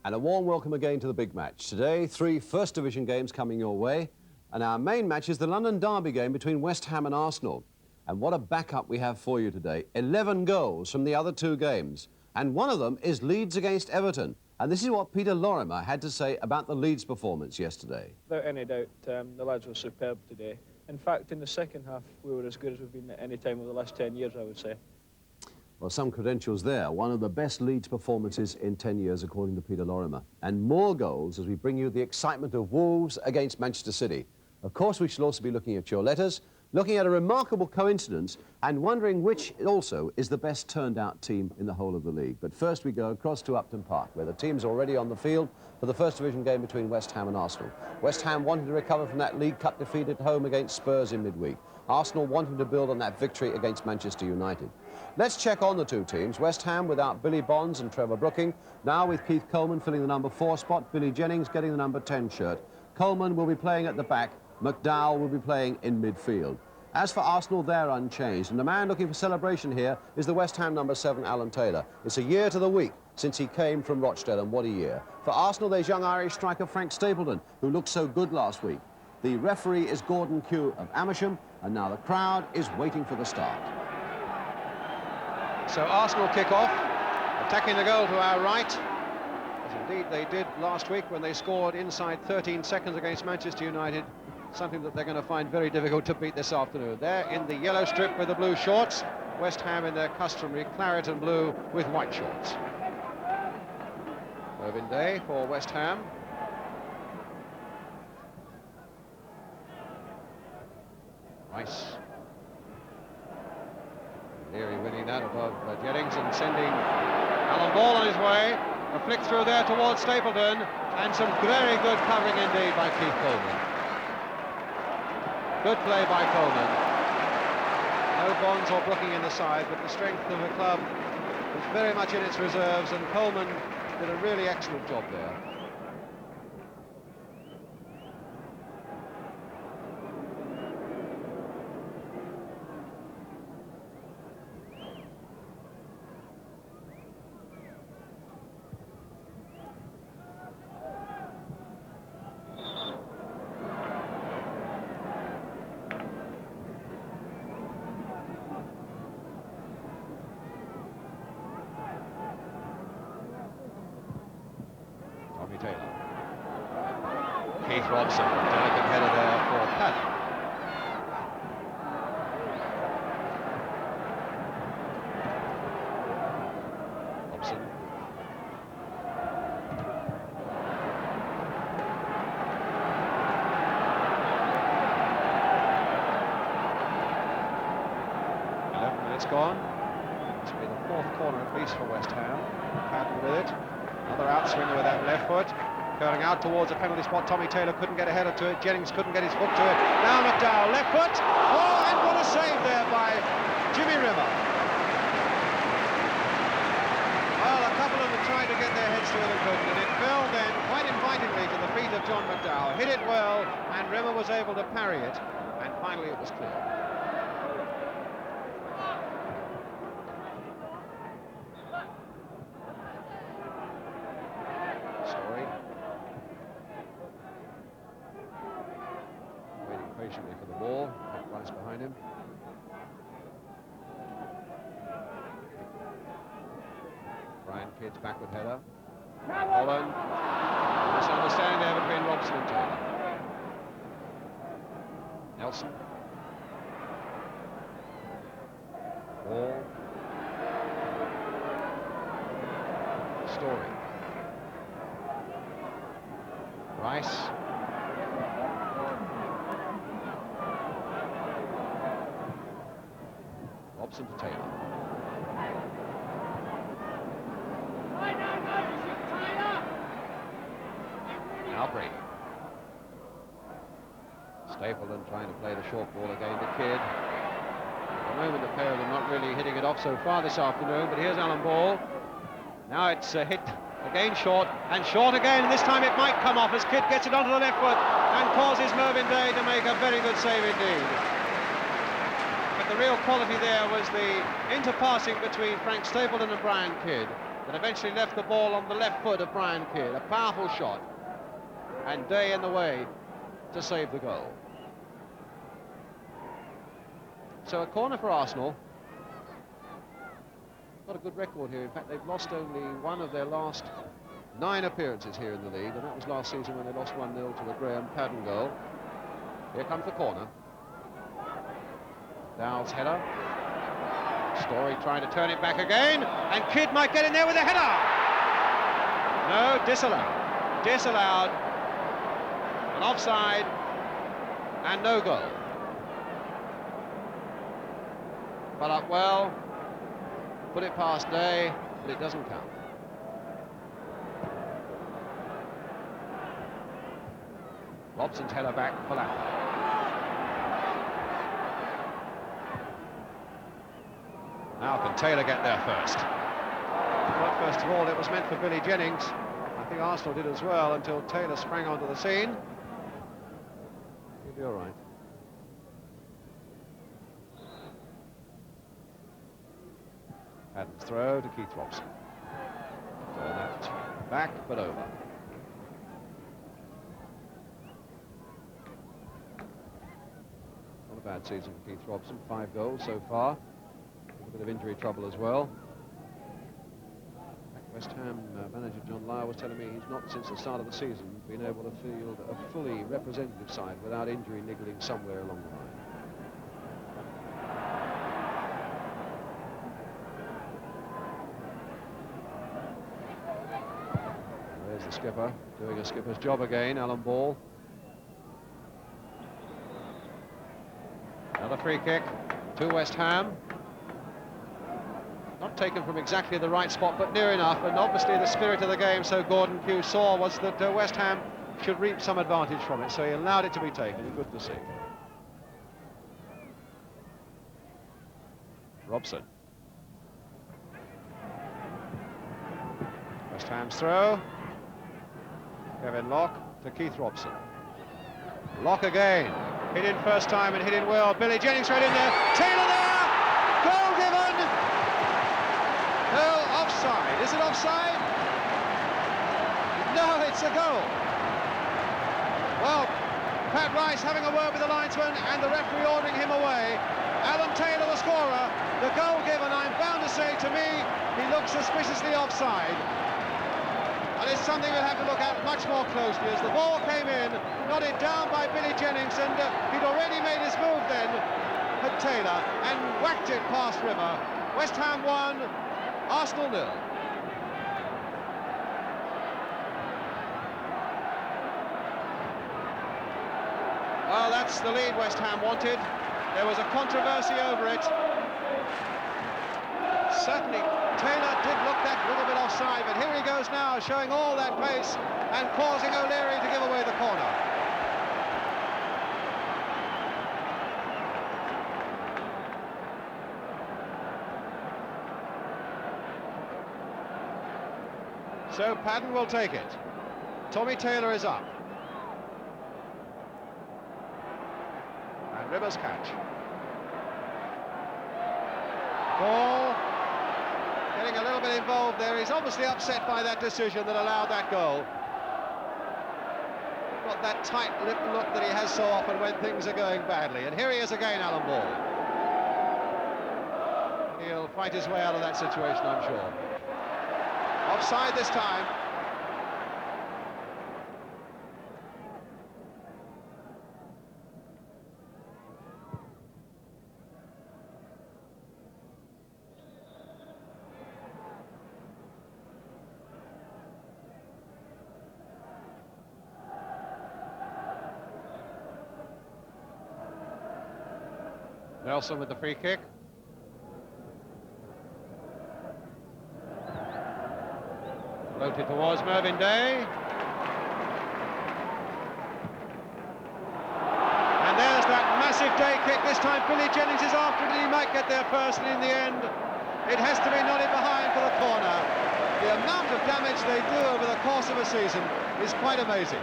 And a warm welcome again to the big match. Today, 3 First Division games coming your way. And our main match is the London Derby game between West Ham and Arsenal. And what a backup we have for you today. 11 goals from the other 2 games. And one of them is Leeds against Everton. And this is what Peter Lorimer had to say about the Leeds performance yesterday. Without any doubt, the lads were superb today. In fact, in the second half, we were as good as we've been at any time over the last 10 years, I would say. Well, some credentials there. One of the best Leeds performances in 10 years, according to Peter Lorimer. And more goals as we bring you the excitement of Wolves against Manchester City. Of course, we shall also be looking at your letters, looking at a remarkable coincidence and wondering which also is the best turned out team in the whole of the league. But first we go across to Upton Park, where the team's already on the field for the First Division game between West Ham and Arsenal. West Ham wanting to recover from that League Cup defeat at home against Spurs in midweek. Arsenal wanting to build on that victory against Manchester United. Let's check on the 2 teams. West Ham without Billy Bonds and Trevor Brooking. Now with Keith Coleman filling the number 4 spot, Billy Jennings getting the number 10 shirt. Coleman will be playing at the back. McDowell will be playing in midfield. As for Arsenal, they're unchanged. And the man looking for celebration here is the West Ham number 7, Alan Taylor. It's a year to the week since he came from Rochdale, and what a year. For Arsenal, there's young Irish striker Frank Stapleton, who looked so good last week. The referee is Gordon Kew of Amersham, and now the crowd is waiting for the start. So Arsenal kick off, attacking the goal to our right, as indeed they did last week when they scored inside 13 seconds against Manchester United, something that they're going to find very difficult to beat this afternoon. They're in the yellow strip with the blue shorts, West Ham in their customary claret and blue with white shorts. Mervyn Day for West Ham. Rice. Leary winning that above Jennings and sending Alan Ball on his way. A flick through there towards Stapleton, and some very good covering indeed by Keith Coleman. Good play by Coleman. No Bonds or Brooking in the side, but the strength of the club was very much in its reserves, and Coleman did a really excellent job there. Tommy Taylor. Keith Robson, delicate header there for Paddy. Robson. Minutes gone. This will be the 4th corner at least for West Ham. Padden with it. Another outswinger with that left foot. Going out towards the penalty spot. Tommy Taylor couldn't get a header to it. Jennings couldn't get his foot to it. Now McDowell, left foot. Oh, and what a save there by Jimmy Rimmer. Well, a couple of them tried to get their heads to it and couldn't, and it fell then quite invitingly to the feet of John McDowell. Hit it well, and Rimmer was able to parry it, and finally it was clear. Patiently for the ball, Rice behind him. Brian Kidd's backward header. Holland. Misunderstanding there between Robson and Taylor. Nelson. Ball. Story. Rice. Robson to Taylor. Now Brady. Stapleton trying to play the short ball again to Kidd. At the moment the pair of them not really hitting it off so far this afternoon, but here's Alan Ball. Now it's hit again short, and short again, and this time it might come off as Kidd gets it onto the left foot and causes Mervyn Day to make a very good save indeed. But the real quality there was the interpassing between Frank Stapleton and Brian Kidd. that eventually left the ball on the left foot of Brian Kidd. A powerful shot, and Day in the way to save the goal. So a corner for Arsenal. Got a good record here. In fact, they've lost only one of their last 9 appearances here in the league, and that was last season when they lost 1-0 to the Graham Paddon goal. Here comes the corner. Dowell's header. Story trying to turn it back again, and Kidd might get in there with a header. No, disallowed. Disallowed. An offside, and no goal. But up well, put it past Day, but it doesn't count. Robson's header back for Lampard. Now can Taylor get there first? But first of all, it was meant for Billy Jennings. I think Arsenal did as well until Taylor sprang onto the scene. He'll be all right. Adams' throw to Keith Robson. So that's back but over. Not a bad season for Keith Robson. 5 goals so far. A bit of injury trouble as well. West Ham manager John Lyle was telling me he's not, since the start of the season, been able to field a fully representative side without injury niggling somewhere along the line. There's the skipper, doing a skipper's job again, Alan Ball. Another free kick to West Ham. Not taken from exactly the right spot, but near enough, and obviously the spirit of the game, so Gordon Pugh saw, was that West Ham should reap some advantage from it, so he allowed it to be taken. Good to see. Robson. West Ham's throw. Kevin Locke to Keith Robson. Locke again. Hit in first time and hit in well. Billy Jennings right in there. Taylor there! Goal given! No, offside. Is it offside? No, it's a goal. Well, Pat Rice having a word with the linesman and the referee ordering him away. Alan Taylor, the scorer. The goal given, I'm bound to say, to me, he looks suspiciously offside. And it's something we'll have to look at much more closely as the ball came in, nodded down by Billy Jennings, and he'd already made his move then at Taylor and whacked it past Rimmer. West Ham 1, Arsenal 0. Well, that's the lead West Ham wanted. There was a controversy over it. Certainly Taylor did look that little bit offside, but here he goes now, showing all that pace and causing O'Leary to give away the corner. So Paddon will take it. Tommy Taylor is up. And Rimmer's catch. Ball. Getting a little bit involved there. He's obviously upset by that decision that allowed that goal. Got that tight-lipped look that he has so often when things are going badly. And here he is again, Alan Ball. He'll fight his way out of that situation, I'm sure. Offside this time. Nelson with the free kick. Floated towards Mervyn Day. And there's that massive Day kick. This time Billy Jennings is after it, and he might get there first, and in the end it has to be nodded behind for the corner. The amount of damage they do over the course of a season is quite amazing.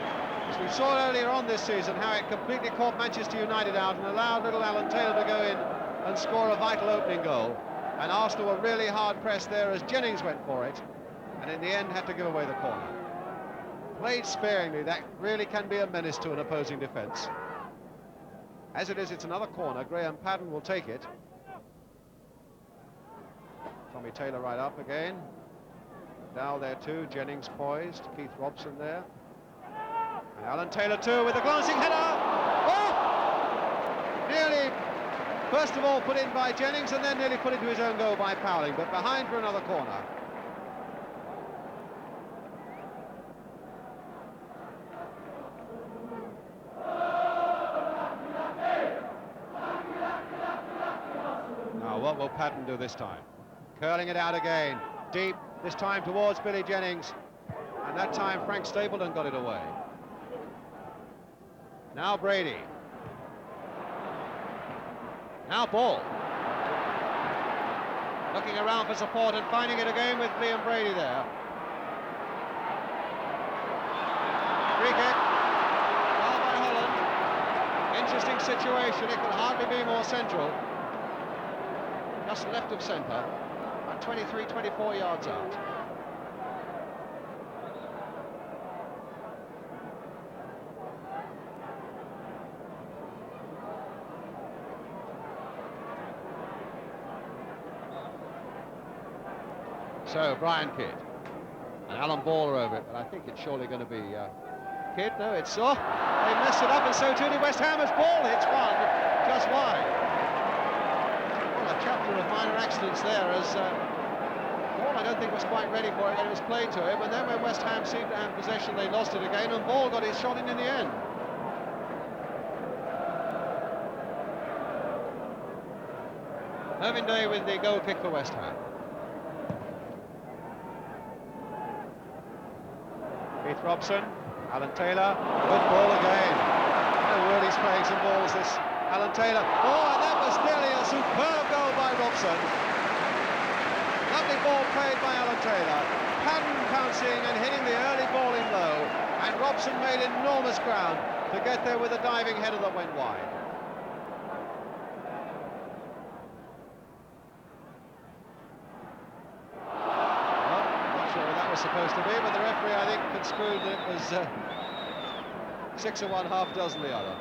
As we saw earlier on this season, how it completely caught Manchester United out and allowed little Alan Taylor to go in and score a vital opening goal. And Arsenal were really hard pressed there as Jennings went for it. and in the end had to give away the corner. Played sparingly, that really can be a menace to an opposing defence. As it is, it's another corner. Graham Paddon will take it. Tommy Taylor right up again. Dow there too, Jennings poised, Keith Robson there. And Alan Taylor too with a glancing header. Oh! Nearly, first of all, put in by Jennings and then nearly put into his own goal by Powling, but behind for another corner. Now, what will Paddon do this time? Curling it out again, deep, this time towards Billy Jennings. And that time Frank Stapleton got it away. Now Brady. Now Ball. Looking around for support and finding it again with Liam Brady there. Free kick. Foul by Holland. Interesting situation. It could hardly be more central. Just left of centre. About 23, 24 yards out. So, Brian Kidd. And Alan Ball are over it, but I think it's surely going to be Kidd. No, it's... Oh, they messed it up, and so too did West Ham as Ball hits one just wide. Well, a chapter of minor accidents there as Ball, I don't think, was quite ready for it when it was played to him, and then when West Ham seemed to have possession, they lost it again, and Ball got his shot in the end. Irving Day with the goal kick for West Ham. Keith Robson, Alan Taylor, good ball again. No word he's playing some balls, this Alan Taylor. Oh, and that was nearly a superb goal by Robson. Lovely ball played by Alan Taylor. Paddon pouncing and hitting the early ball in low, and Robson made enormous ground to get there with a diving header that went wide. Supposed to be, but the referee, I think, construed that it was 6 of one, half dozen the other.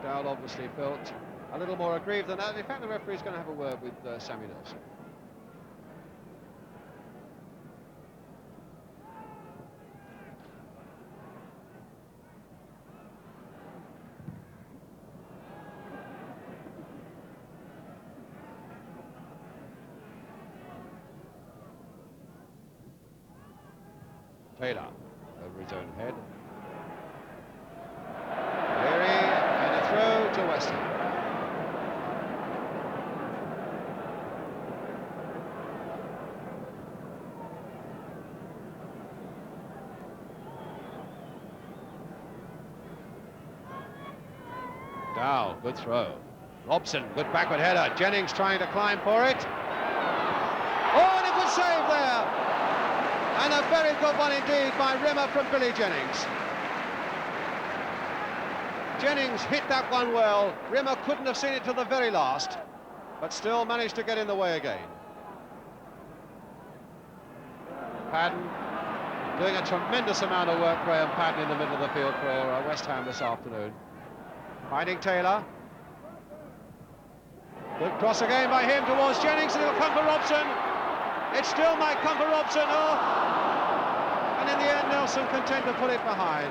Dowd obviously felt a little more aggrieved than that. In fact, the referee is going to have a word with Sammy Nelson. Taylor over his own head. Leary and a throw to West Ham. Dow, good throw. Robson, good backward header. Jennings trying to climb for it. Oh, and a good save there. And a very good one indeed by Rimmer from Billy Jennings. Jennings hit that one well. Rimmer couldn't have seen it till the very last, but still managed to get in the way again. Paddon doing a tremendous amount of work, Graham Paddon, in the middle of the field for West Ham this afternoon. Finding Taylor. Good cross again by him towards Jennings, and it'll come for Robson. It still might come for Robson. Oh! And in the end, Nelson content to put it behind.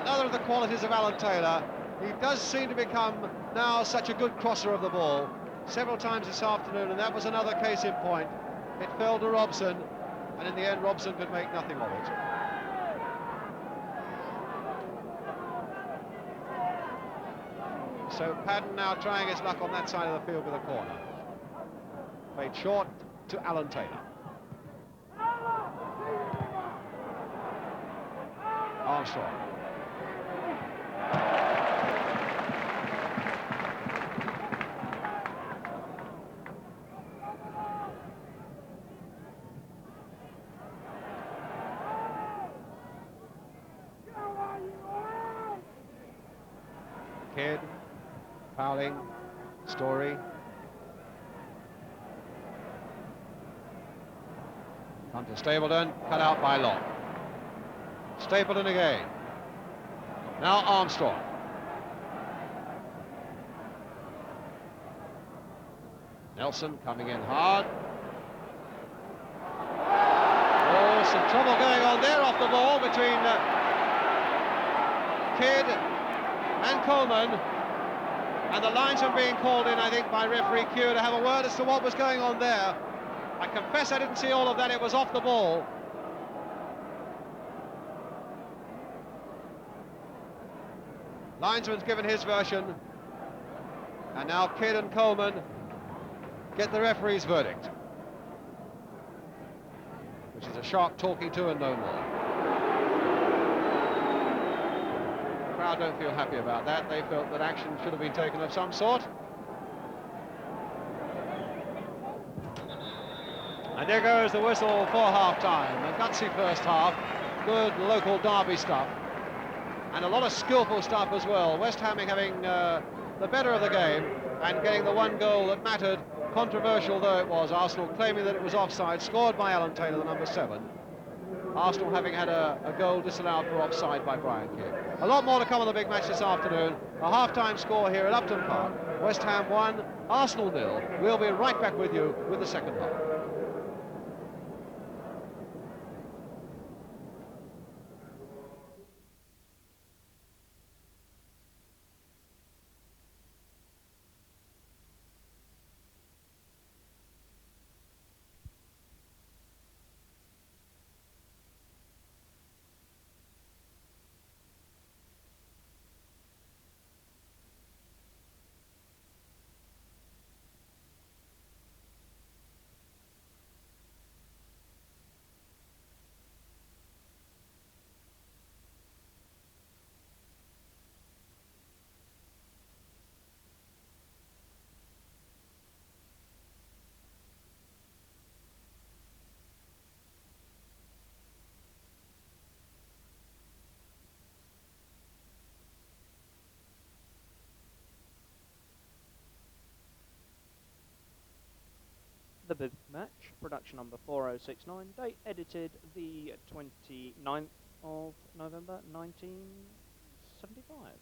Another of the qualities of Alan Taylor. He does seem to become now such a good crosser of the ball. Several times this afternoon, and that was another case in point. It fell to Robson, and in the end, Robson could make nothing of it. So Paddon now trying his luck on that side of the field with a corner. Played short to Alan Taylor. Armstrong. Kidd, Powling, Story. On to Stapleton, cut out by Locke. Stapleton again. Now Armstrong. Nelson coming in hard. Oh, some trouble going on there off the ball between Kidd and Coleman. And the linesman being called in, I think, by referee Q to have a word as to what was going on there. I confess I didn't see all of that, it was off the ball. Linesman's given his version. And now Kidd and Coleman get the referee's verdict, which is a sharp talking to and no more. The crowd don't feel happy about that. They felt that action should have been taken of some sort. And there goes the whistle for half-time. A gutsy first half, good local derby stuff, and a lot of skillful stuff as well. West Ham having the better of the game and getting the one goal that mattered, controversial though it was. Arsenal claiming that it was offside, scored by Alan Taylor, the number 7. Arsenal having had a goal disallowed for offside by Brian Kidd. A lot more to come on the big match this afternoon. A half-time score here at Upton Park. West Ham 1, Arsenal 0. We'll be right back with you with the second half. The big match, production number 4069, date edited the 29th of November 1975.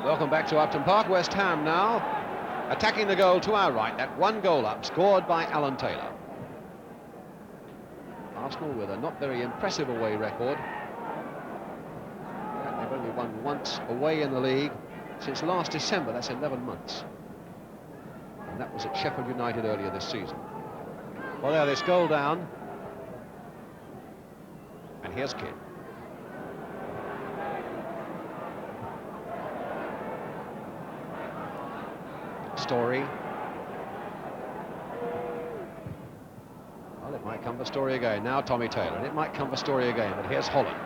Welcome back to Upton Park. West Ham now attacking the goal to our right. That one goal up, scored by Alan Taylor. Arsenal with a not very impressive away record. They've only won once away in the league since last December. That's 11 months. And that was at Sheffield United earlier this season. Well, there, this goal down. And here's Kidd. Story. Well, it might come for Story again. Now Tommy Taylor, and it might come for Story again, but here's Holland.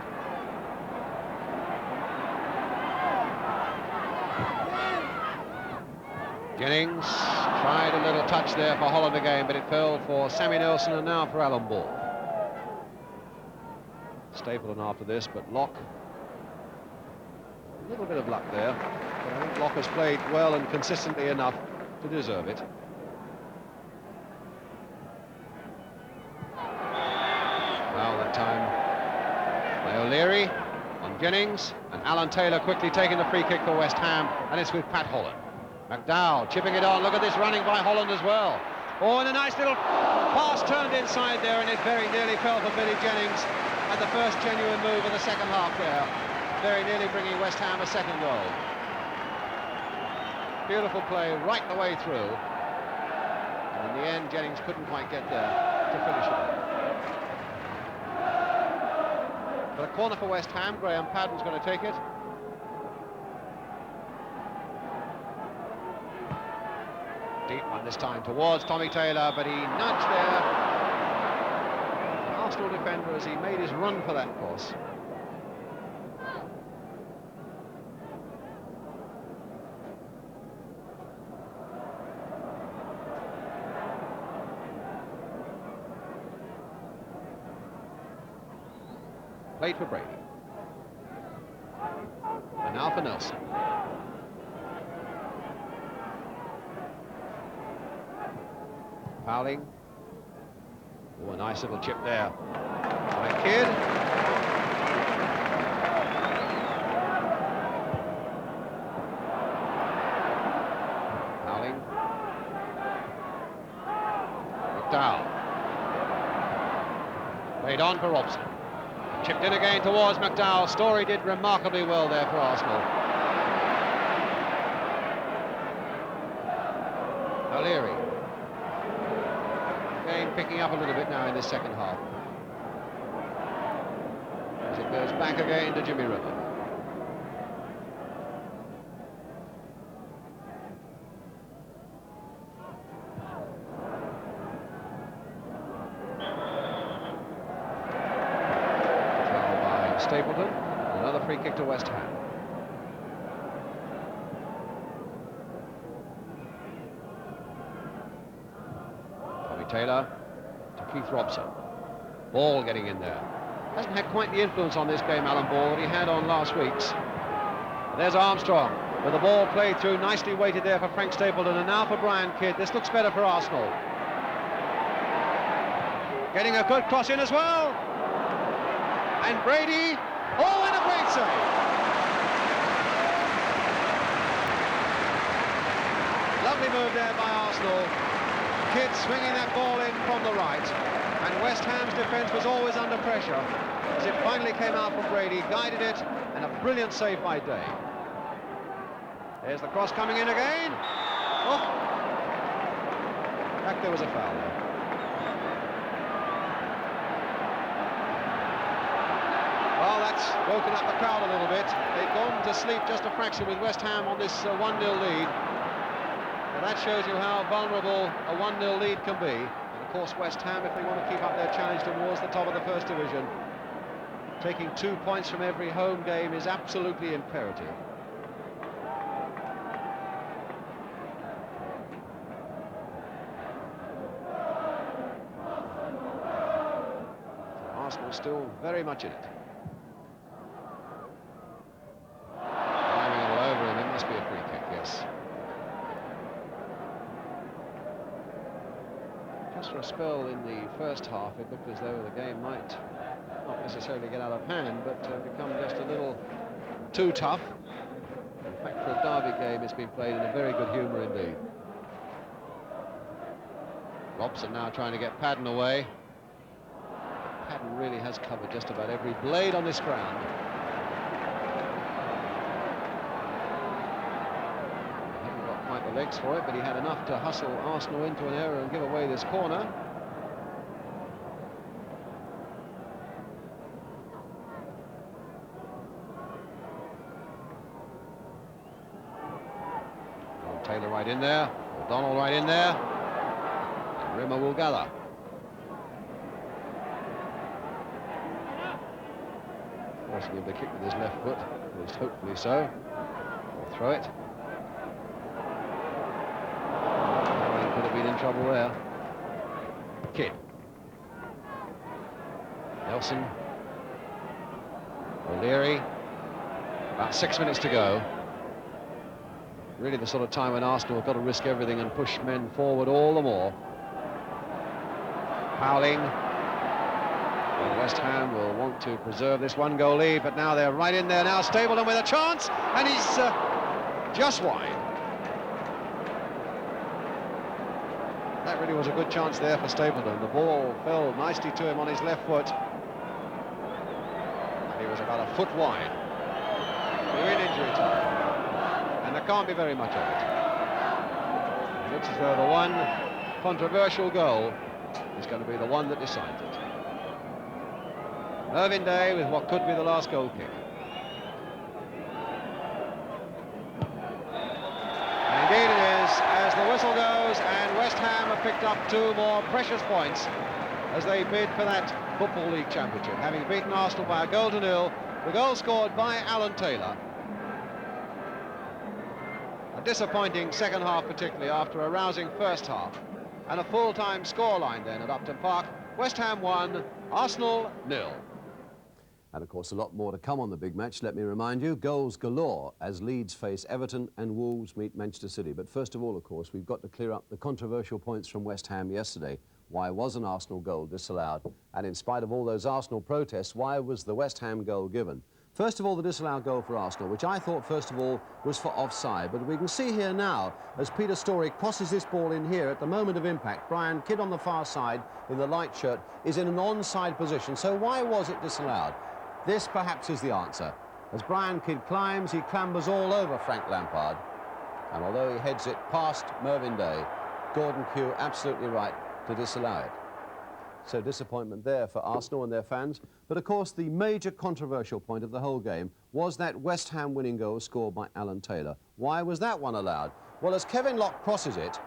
Jennings tried a little touch there for Holland again, but it fell for Sammy Nelson and now for Alan Ball. Stapleton after this, but Locke. A little bit of luck there, but I think Locke has played well and consistently enough to deserve it. Foul that time by O'Leary on Jennings, and Alan Taylor quickly taking the free kick for West Ham, and it's with Pat Holland. McDowell chipping it on. Look at this running by Holland as well. Oh, and a nice little pass turned inside there, and it very nearly fell for Billy Jennings, and the first genuine move of the second half there, very nearly bringing West Ham a second goal. Beautiful play right the way through, and in the end Jennings couldn't quite get there to finish it. But a corner for West Ham. Graham Paddon's going to take it. Deep one this time towards Tommy Taylor, but he nudged there. Arsenal defender as he made his run for that course. Played for Brady. And now for Nelson. Fouling. Oh, a nice little chip there by Kidd. Fouling. McDowell. Played on for Robson. Chipped in again towards McDowell. Storey did remarkably well there for Arsenal. O'Leary. Game picking up a little bit now in this second half. As it goes back again to Jimmy River. Stapleton, another free kick to West Ham. Tommy Taylor to Keith Robson. Ball getting in there. Hasn't had quite the influence on this game, Alan Ball, that he had on last week's. But there's Armstrong with the ball played through, nicely weighted there for Frank Stapleton, and now for Brian Kidd. This looks better for Arsenal. Getting a good cross in as well. And Brady, oh, and a great save. Lovely move there by Arsenal. Kidd swinging that ball in from the right. And West Ham's defence was always under pressure. As it finally came out from Brady, guided it, and a brilliant save by Day. There's the cross coming in again. Oh, in fact, there was a foul there. Well, that's woken up the crowd a little bit. They've gone to sleep just a fraction with West Ham on this 1-0 lead. And that shows you how vulnerable a 1-0 lead can be. And of course, West Ham, if they want to keep up their challenge towards the top of the First Division, taking 2 points from every home game is absolutely imperative. So Arsenal still very much in it. Must be a free kick, yes. Just for a spell in the first half, it looked as though the game might not necessarily get out of hand, but become just a little too tough. In fact, for a derby game, it's been played in a very good humour indeed. Robson now trying to get Padden away. Padden really has covered just about every blade on this ground. Legs for it, but he had enough to hustle Arsenal into an error and give away this corner. Taylor right in there, O'Donnell right in there, and Rimmer will gather. Forcing him to kick with his left foot, at least hopefully so, or throw it. Could have been in trouble there. Kidd. Nelson. O'Leary. About 6 minutes to go. Really the sort of time when Arsenal have got to risk everything and push men forward all the more. Fouling. And West Ham will want to preserve this 1-goal lead, but now they're right in there now. Stapleton with a chance, and he's just wide. That really was a good chance there for Stapleton. The ball fell nicely to him on his left foot. And he was about a foot wide. We're in injury time. And there can't be very much of it. It looks as though the one controversial goal is going to be the one that decides it. Mervyn Day with what could be the last goal kick. Indeed it is, as the whistle goes, and West Ham have picked up 2 more precious points as they bid for that Football League Championship, having beaten Arsenal by 1-0. The goal scored by Alan Taylor. A disappointing second half, particularly after a rousing first half, and a full-time scoreline then at Upton Park. West Ham 1, Arsenal 0. And, of course, a lot more to come on the big match, let me remind you. Goals galore as Leeds face Everton and Wolves meet Manchester City. But first of all, of course, we've got to clear up the controversial points from West Ham yesterday. Why was an Arsenal goal disallowed? And in spite of all those Arsenal protests, why was the West Ham goal given? First of all, the disallowed goal for Arsenal, which I thought, first of all, was for offside. But we can see here now, as Peter Storey crosses this ball in here, at the moment of impact, Brian Kidd on the far side, in the light shirt, is in an onside position. So why was it disallowed? This, perhaps, is the answer. As Brian Kidd climbs, he clambers all over Frank Lampard. And although he heads it past Mervyn Day, Gordon Kew absolutely right to disallow it. So disappointment there for Arsenal and their fans. But of course the major controversial point of the whole game was that West Ham winning goal scored by Alan Taylor. Why was that one allowed? Well, as Kevin Locke crosses it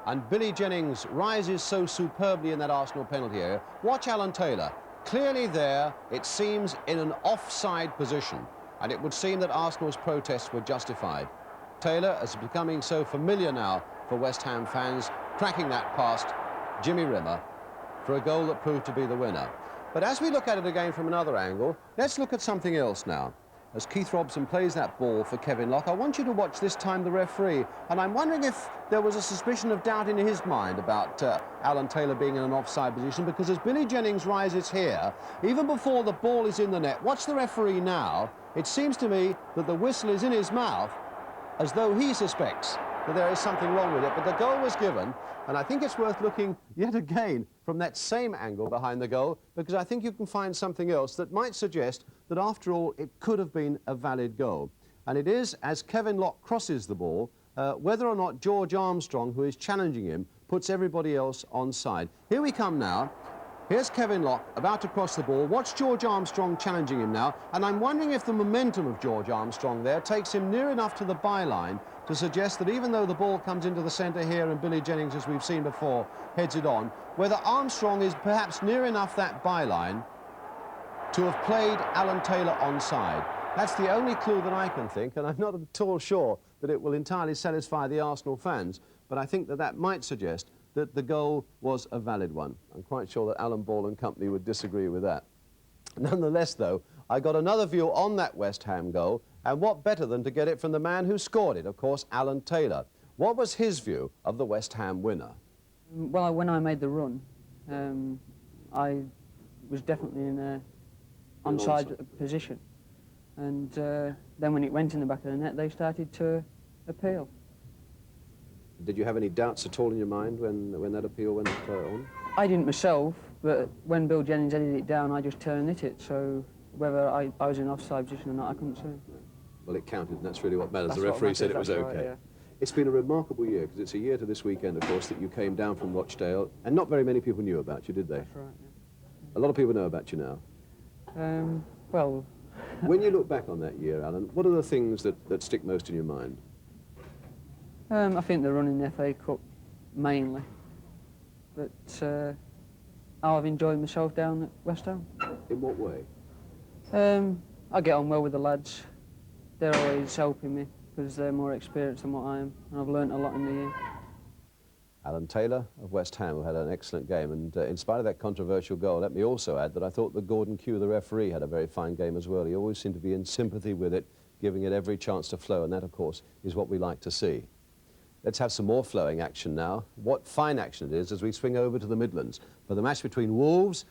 and Billy Jennings rises so superbly in that Arsenal penalty area, watch Alan Taylor. Clearly there, it seems, in an offside position. And it would seem that Arsenal's protests were justified. Taylor is becoming so familiar now for West Ham fans, cracking that past Jimmy Rimmer for a goal that proved to be the winner. But as we look at it again from another angle, let's look at something else now. As Keith Robson plays that ball for Kevin Locke, I want you to watch this time the referee. And I'm wondering if there was a suspicion of doubt in his mind about Alan Taylor being in an offside position, because as Billy Jennings rises here, even before the ball is in the net, watch the referee now. It seems to me that the whistle is in his mouth, as though he suspects that there is something wrong with it. But the goal was given, and I think it's worth looking yet again from that same angle behind the goal, because I think you can find something else that might suggest that after all it could have been a valid goal. And it is as Kevin Locke crosses the ball, whether or not George Armstrong, who is challenging him, puts everybody else onside. Here we come now. Here's Kevin Locke about to cross the ball. Watch George Armstrong challenging him now. And I'm wondering if the momentum of George Armstrong there takes him near enough to the byline to suggest that even though the ball comes into the centre here and Billy Jennings, as we've seen before, heads it on, whether Armstrong is perhaps near enough that byline to have played Alan Taylor onside. That's the only clue that I can think, and I'm not at all sure that it will entirely satisfy the Arsenal fans, but I think that that might suggest that the goal was a valid one. I'm quite sure that Alan Ball and company would disagree with that. Nonetheless, though, I got another view on that West Ham goal, and what better than to get it from the man who scored it, of course, Alan Taylor. What was his view of the West Ham winner? Well, when I made the run, I was definitely in an onside position. And then when it went in the back of the net, they started to appeal. Did you have any doubts at all in your mind when that appeal went on? I didn't myself, but when Bill Jennings edited it down, I just turned it. So whether I was in offside position or not, I couldn't say. Well, it counted, and that's really what matters. That's the referee said it matters, was that's okay. right, yeah. It's been a remarkable year, because it's a year to this weekend, of course, that you came down from Rochdale, and not very many people knew about you, did they? That's right, yeah. A lot of people know about you now. Well... When you look back on that year, Alan, what are the things that stick most in your mind? I think the run in the FA Cup, mainly. But I've enjoyed myself down at West Ham. In what way? I get on well with the lads. They're always helping me because they're more experienced than what I am, and I've learnt a lot in the year. Alan Taylor of West Ham, who had an excellent game, and in spite of that controversial goal, let me also add that I thought that Gordon Kew, the referee, had a very fine game as well. He always seemed to be in sympathy with it, giving it every chance to flow, and that, of course, is what we like to see. Let's have some more flowing action now. What fine action it is as we swing over to the Midlands for the match between Wolves